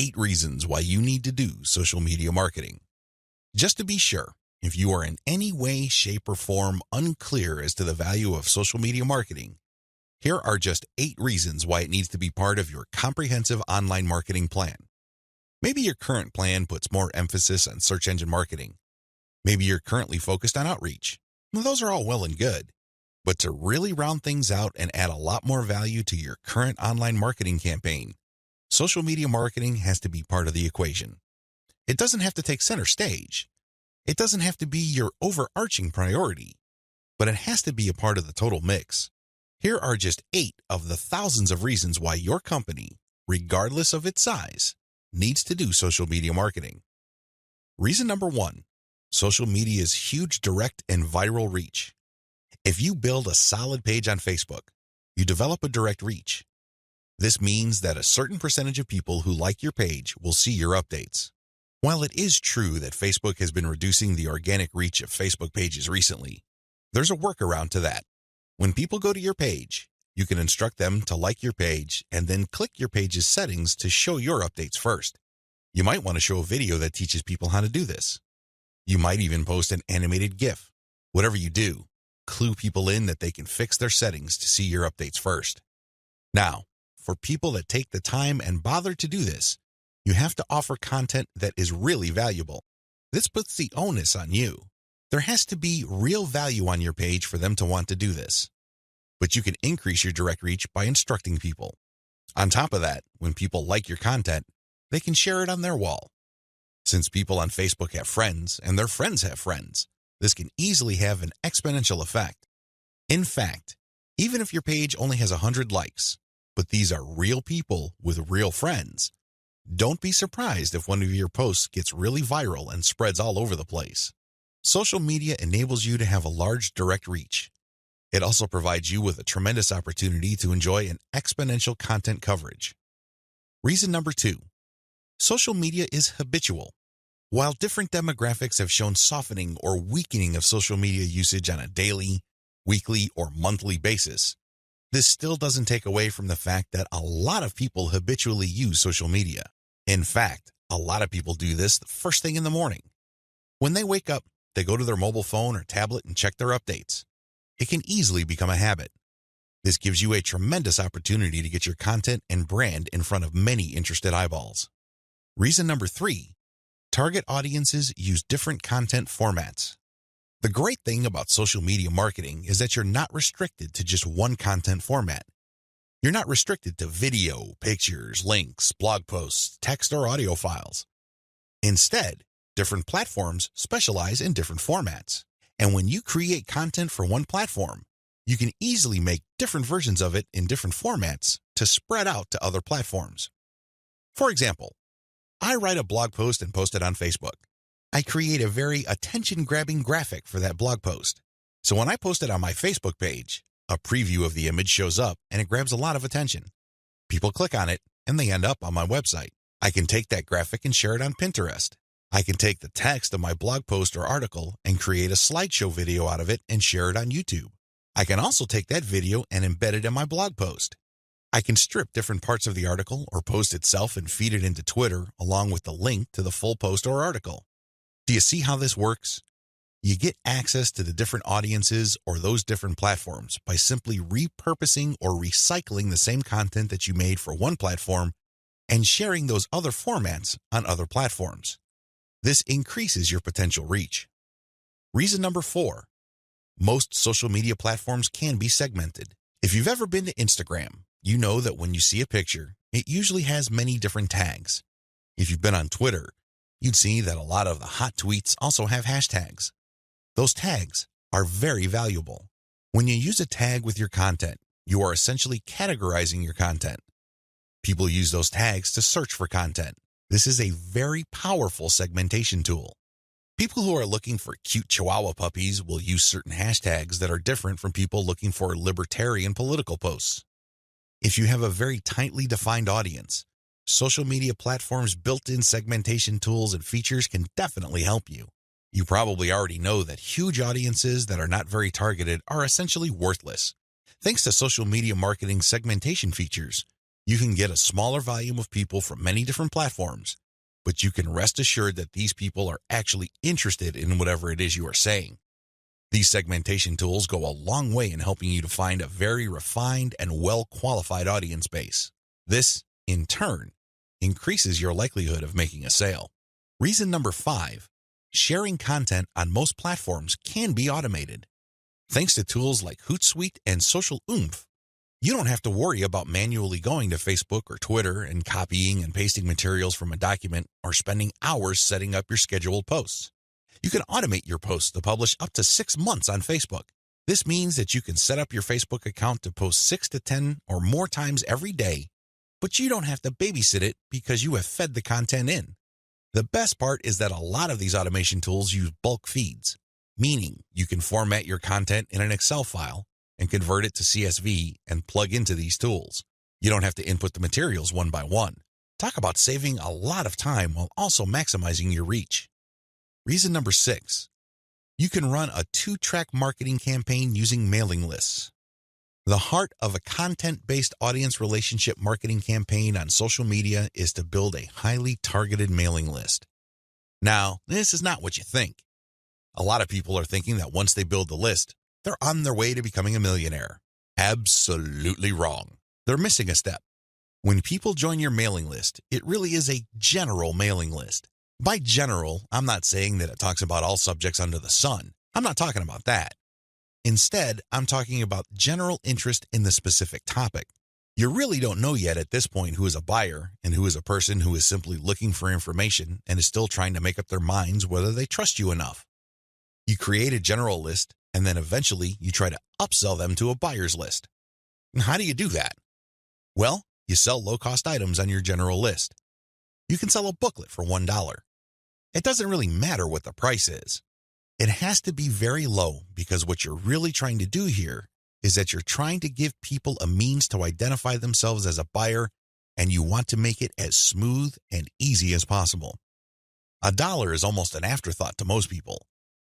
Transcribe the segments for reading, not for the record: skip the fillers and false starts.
8 reasons why you need to do social media marketing. Just to be sure, if you are in any way, shape, or form unclear as to the value of social media marketing, here are just 8 reasons why it needs to be part of your comprehensive online marketing plan. Maybe your current plan puts more emphasis on search engine marketing. Maybe you're currently focused on outreach. Well, those are all well and good. But to really round things out and add a lot more value to your current online marketing campaign, social media marketing has to be part of the equation. It doesn't have to take center stage. It doesn't have to be your overarching priority, but it has to be a part of the total mix. Here are just 8 of the thousands of reasons why your company, regardless of its size, needs to do social media marketing. Reason number 1, social media's huge direct and viral reach. If you build a solid page on Facebook, you develop a direct reach. This means that a certain percentage of people who like your page will see your updates. While it is true that Facebook has been reducing the organic reach of Facebook pages recently, there's a workaround to that. When people go to your page, you can instruct them to like your page and then click your page's settings to show your updates first. You might want to show a video that teaches people how to do this. You might even post an animated GIF. Whatever you do, clue people in that they can fix their settings to see your updates first. Now, for people that take the time and bother to do this, you have to offer content that is really valuable. This puts the onus on you. There has to be real value on your page for them to want to do this. But you can increase your direct reach by instructing people. On top of that, when people like your content, they can share it on their wall. Since people on Facebook have friends and their friends have friends, this can easily have an exponential effect. In fact, even if your page only has 100 likes, but these are real people with real friends, don't be surprised if one of your posts gets really viral and spreads all over the place. Social media enables you to have a large direct reach. It also provides you with a tremendous opportunity to enjoy an exponential content coverage. Reason number 2, social media is habitual. While different demographics have shown softening or weakening of social media usage on a daily, weekly, or monthly basis, this still doesn't take away from the fact that a lot of people habitually use social media. In fact, a lot of people do this the first thing in the morning. When they wake up, they go to their mobile phone or tablet and check their updates. It can easily become a habit. This gives you a tremendous opportunity to get your content and brand in front of many interested eyeballs. Reason number 3, target audiences use different content formats. The great thing about social media marketing is that you're not restricted to just one content format. You're not restricted to video, pictures, links, blog posts, text, or audio files. Instead, different platforms specialize in different formats. And when you create content for one platform, you can easily make different versions of it in different formats to spread out to other platforms. For example, I write a blog post and post it on Facebook. I create a very attention-grabbing graphic for that blog post. So when I post it on my Facebook page, a preview of the image shows up and it grabs a lot of attention. People click on it and they end up on my website. I can take that graphic and share it on Pinterest. I can take the text of my blog post or article and create a slideshow video out of it and share it on YouTube. I can also take that video and embed it in my blog post. I can strip different parts of the article or post itself and feed it into Twitter along with the link to the full post or article. Do you see how this works? You get access to the different audiences or those different platforms by simply repurposing or recycling the same content that you made for one platform and sharing those other formats on other platforms. This increases your potential reach. Reason number 4, most social media platforms can be segmented. If you've ever been to Instagram, you know that when you see a picture, it usually has many different tags. If you've been on Twitter, you'd see that a lot of the hot tweets also have hashtags. Those tags are very valuable. When you use a tag with your content, you are essentially categorizing your content. People use those tags to search for content. This is a very powerful segmentation tool. People who are looking for cute Chihuahua puppies will use certain hashtags that are different from people looking for libertarian political posts. If you have a very tightly defined audience, social media platforms' built-in segmentation tools and features can definitely help you. You probably already know that huge audiences that are not very targeted are essentially worthless. Thanks to social media marketing segmentation features, You can get a smaller volume of people from many different platforms, but you can rest assured that these people are actually interested in whatever it is you are saying. These segmentation tools go a long way in helping you to find a very refined and well-qualified audience base. This, in turn, increases your likelihood of making a sale. Reason number 5, sharing content on most platforms can be automated. Thanks to tools like Hootsuite and Social Oomph, you don't have to worry about manually going to Facebook or Twitter and copying and pasting materials from a document or spending hours setting up your scheduled posts. You can automate your posts to publish up to 6 months on Facebook. This means that you can set up your Facebook account to post 6 to 10 or more times every day, but you don't have to babysit it because you have fed the content in. The best part is that a lot of these automation tools use bulk feeds, meaning you can format your content in an Excel file and convert it to CSV and plug into these tools. You don't have to input the materials one by one. Talk about saving a lot of time while also maximizing your reach. Reason number 6, you can run a 2-track marketing campaign using mailing lists. The heart of a content-based audience relationship marketing campaign on social media is to build a highly targeted mailing list. Now, this is not what you think. A lot of people are thinking that once they build the list, they're on their way to becoming a millionaire. Absolutely wrong. They're missing a step. When people join your mailing list, it really is a general mailing list. By general, I'm not saying that it talks about all subjects under the sun. I'm not talking about that. Instead, I'm talking about general interest in the specific topic. You really don't know yet at this point who is a buyer and who is a person who is simply looking for information and is still trying to make up their minds whether they trust you enough. You create a general list, and then eventually you try to upsell them to a buyer's list. And how do you do that? Well, you sell low-cost items on your general list. You can sell a booklet for $1. It doesn't really matter what the price is. It has to be very low because what you're really trying to do here is that you're trying to give people a means to identify themselves as a buyer, and you want to make it as smooth and easy as possible. $1 is almost an afterthought to most people.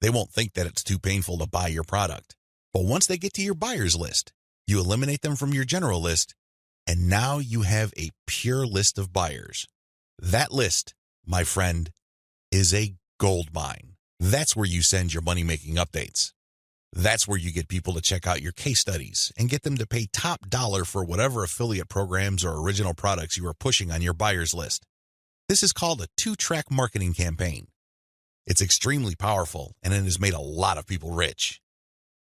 They won't think that it's too painful to buy your product. But once they get to your buyer's list, you eliminate them from your general list, and now you have a pure list of buyers. That list, my friend, is a gold mine. That's where you send your money-making updates. That's where you get people to check out your case studies and get them to pay top dollar for whatever affiliate programs or original products you are pushing on your buyer's list. This is called a 2-track marketing campaign. It's extremely powerful, and it has made a lot of people rich.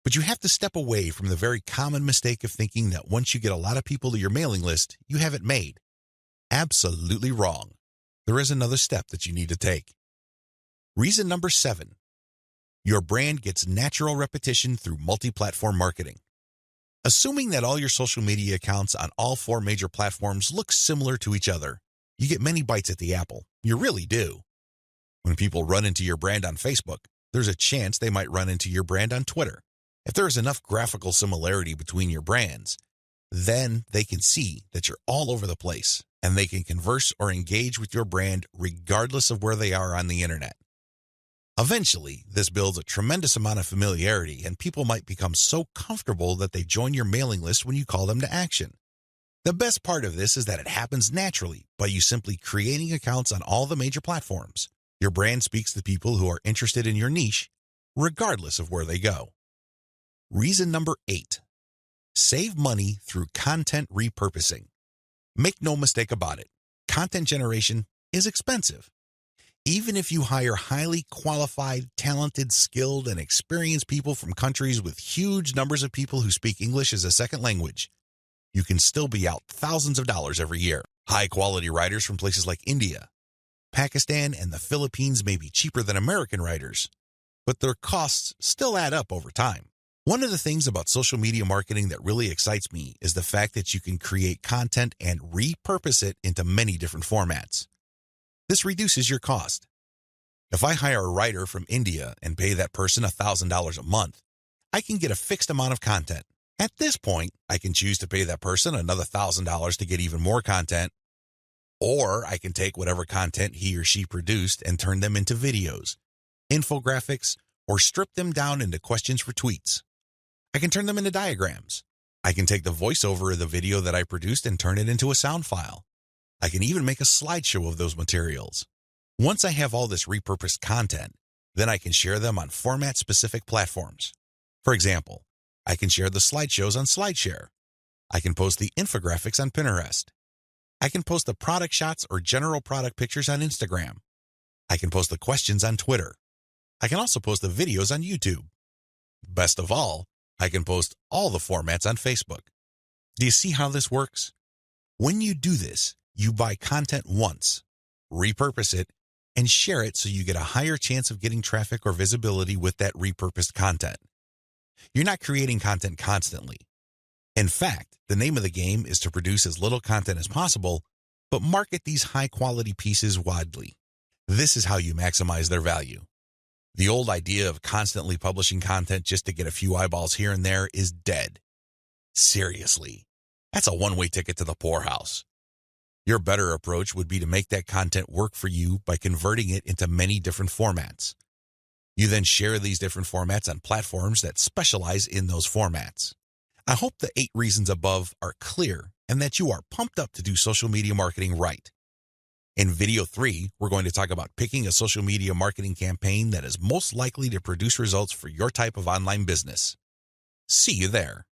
But you have to step away from the very common mistake of thinking that once you get a lot of people to your mailing list, you have it made. Absolutely wrong. There is another step that you need to take. Reason number 7, your brand gets natural repetition through multi-platform marketing. Assuming that all your social media accounts on all 4 major platforms look similar to each other, you get many bites at the apple. You really do. When people run into your brand on Facebook, there's a chance they might run into your brand on Twitter. If there is enough graphical similarity between your brands, then they can see that you're all over the place, and they can converse or engage with your brand regardless of where they are on the internet. Eventually, this builds a tremendous amount of familiarity, and people might become so comfortable that they join your mailing list when you call them to action. The best part of this is that it happens naturally by you simply creating accounts on all the major platforms. Your brand speaks to people who are interested in your niche, regardless of where they go. Reason number 8, save money through content repurposing. Make no mistake about it, content generation is expensive. Even if you hire highly qualified, talented, skilled, and experienced people from countries with huge numbers of people who speak English as a second language, you can still be out thousands of dollars every year. High-quality writers from places like India, Pakistan, and the Philippines may be cheaper than American writers, but their costs still add up over time. One of the things about social media marketing that really excites me is the fact that you can create content and repurpose it into many different formats. This reduces your cost. If I hire a writer from India and pay that person $1,000 a month, I can get a fixed amount of content. At this point, I can choose to pay that person another $1,000 to get even more content, or I can take whatever content he or she produced and turn them into videos, infographics, or strip them down into questions for tweets. I can turn them into diagrams. I can take the voiceover of the video that I produced and turn it into a sound file. I can even make a slideshow of those materials. Once I have all this repurposed content, then I can share them on format-specific platforms. For example, I can share the slideshows on SlideShare. I can post the infographics on Pinterest. I can post the product shots or general product pictures on Instagram. I can post the questions on Twitter. I can also post the videos on YouTube. Best of all, I can post all the formats on Facebook. Do you see how this works? When you do this, you buy content once, repurpose it, and share it so you get a higher chance of getting traffic or visibility with that repurposed content. You're not creating content constantly. In fact, the name of the game is to produce as little content as possible, but market these high-quality pieces widely. This is how you maximize their value. The old idea of constantly publishing content just to get a few eyeballs here and there is dead. Seriously, that's a one-way ticket to the poorhouse. Your better approach would be to make that content work for you by converting it into many different formats. You then share these different formats on platforms that specialize in those formats. I hope the 8 reasons above are clear and that you are pumped up to do social media marketing right. In video 3, we're going to talk about picking a social media marketing campaign that is most likely to produce results for your type of online business. See you there.